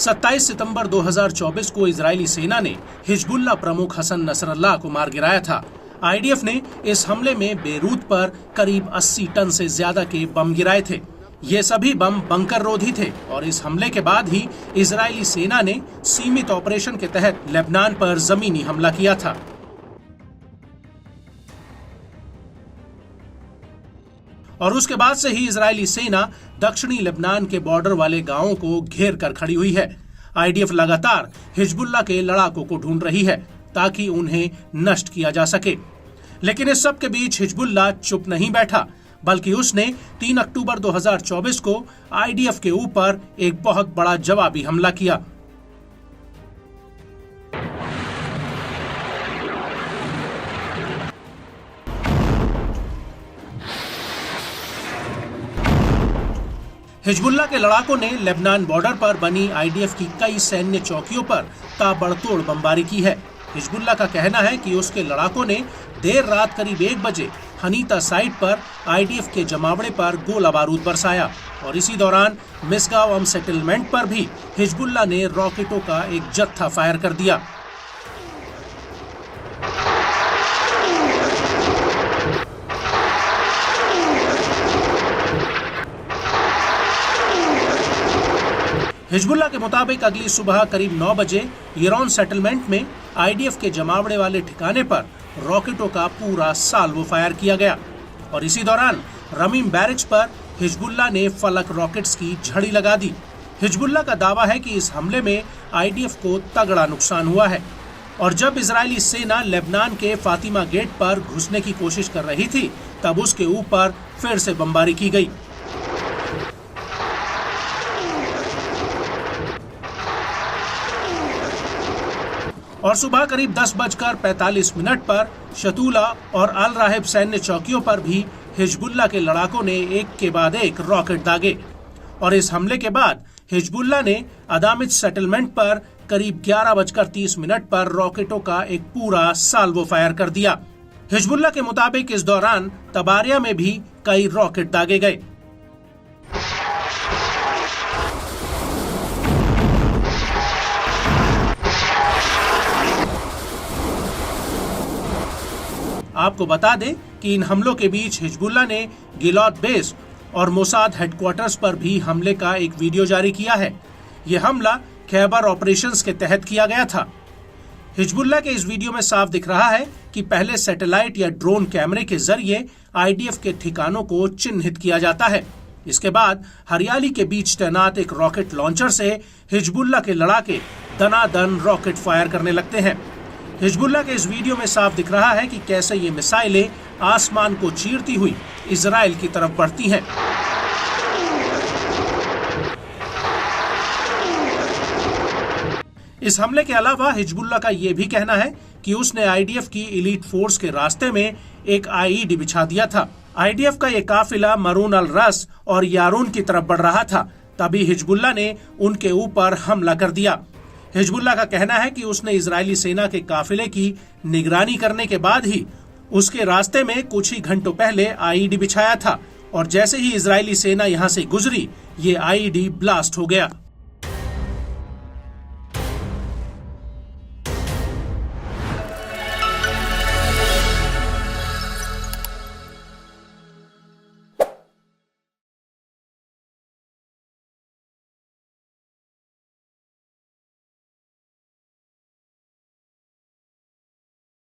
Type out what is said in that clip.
27 सितंबर 2024 को इजरायली सेना ने हिजबुल्लाह प्रमुख हसन नसरल्लाह को मार गिराया था। आईडीएफ ने इस हमले में बेरूत पर करीब 80 टन से ज्यादा के बम गिराए थे। ये सभी बम बंकर रोधी थे और इस हमले के बाद ही इजरायली सेना ने सीमित ऑपरेशन के तहत लेबनान पर जमीनी हमला किया था। और उसके बाद से ही इजरायली सेना दक्षिणी लेबनान के बॉर्डर वाले गांवों को घेर कर खड़ी हुई है। आईडीएफ लगातार हिजबुल्लाह के लड़ाकों को ढूंढ रही है ताकि उन्हें नष्ट किया जा सके। लेकिन इस सब के बीच हिजबुल्लाह चुप नहीं बैठा, बल्कि उसने 3 अक्टूबर 2024 को आईडीएफ के ऊपर एक बहुत बड़ा जवाबी हमला किया। हिजबुल्लाह के लड़ाकों ने लेबनान बॉर्डर पर बनी आईडीएफ की कई सैन्य चौकियों पर ताबड़तोड़ बमबारी की है। हिजबुल्लाह का कहना है कि उसके लड़ाकों ने देर रात करीब 1 बजे हनीता साइट पर आईडीएफ के जमावड़े पर गोला बारूद बरसाया और इसी दौरान मिसगांव सेटलमेंट पर भी हिजबुल्लाह ने रॉकेटों का एक जत्था फायर कर दिया। हिजबुल्लाह के मुताबिक अगली सुबह करीब 9 बजे येरोन सेटलमेंट में आईडीएफ के जमावड़े वाले ठिकाने पर रॉकेटों का पूरा साल्वो फायर किया गया और इसी दौरान रमीम बैरिक्स पर हिजबुल्लाह ने फलक रॉकेट्स की झड़ी लगा दी। हिजबुल्लाह का दावा है कि इस हमले में आईडीएफ को तगड़ा नुकसान हुआ है और जब इजरायली सेना लेबनान के फातिमा गेट पर घुसने की कोशिश कर रही थी तब उसके ऊपर फिर से बमबारी की गई। और सुबह करीब 10:45 पर शतूला और अल राहिब सैन्य चौकियों पर भी हिजबुल्लाह के लड़ाकों ने एक के बाद एक रॉकेट दागे और इस हमले के बाद हिजबुल्लाह ने अदामिज सेटलमेंट पर करीब 11:30 पर रॉकेटों का एक पूरा साल्वो फायर कर दिया। हिजबुल्लाह के मुताबिक इस दौरान तबारिया में भी कई रॉकेट दागे गए। आपको बता दें कि इन हमलों के बीच हिजबुल्लाह ने गिलॉद बेस और मोसाद हेडक्वार्टर्स पर भी हमले का एक वीडियो जारी किया है। यह हमला खैबर ऑपरेशंस के तहत किया गया था। हिजबुल्लाह के इस वीडियो में साफ दिख रहा है कि पहले सैटेलाइट या ड्रोन कैमरे के जरिए आईडीएफ के ठिकानों को चिन्हित किया जाता है। इसके बाद हरियाली के बीच तैनात एक रॉकेट लॉन्चर से हिजबुल्लाह के लड़ाके दनादन रॉकेट फायर करने लगते हैं। हिजबुल्लाह के इस वीडियो में साफ दिख रहा है कि कैसे ये मिसाइलें आसमान को चीरती हुई इजराइल की तरफ बढ़ती हैं। इस हमले के अलावा हिजबुल्लाह का ये भी कहना है कि उसने आईडीएफ की एलीट फोर्स के रास्ते में एक आईईडी बिछा दिया था। आईडीएफ का ये काफिला मरून अल रस और यारून की तरफ बढ़ रहा था, तभी हिजबुल्लाह ने उनके ऊपर हमला कर दिया। हिजबुल्लाह का कहना है कि उसने इजरायली सेना के काफिले की निगरानी करने के बाद ही उसके रास्ते में कुछ ही घंटों पहले आईईडी बिछाया था और जैसे ही इजरायली सेना यहां से गुजरी ये आईईडी ब्लास्ट हो गया।